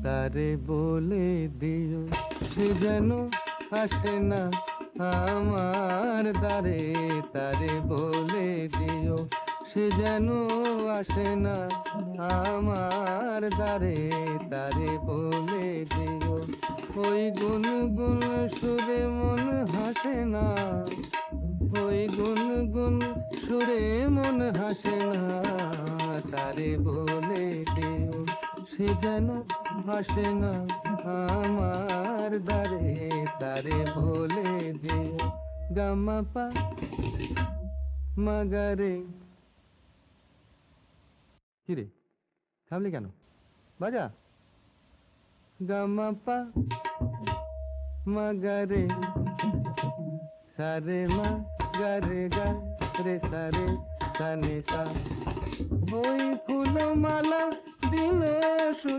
তারে বলে দিও সে যেন আসে না আমার দ্বারে। তারে বলে দিও সে যেন আসে না আমার দ্বারে। তারে বলে দিও ওই গুনগুন সুরে মন হাসে না। ওই গুনগুন সুরে মন হাসে না। তারে বলে দিও সে যেন হাসে না আমার দ্বারে। তারে বলে দিও গামা পা মাগারে। কিরে থামলি কেন? বাজা গামা পা মাগারে সারে মা গারে গা রে সারে সানে সা। ওই ফুলমালা দিল শুধু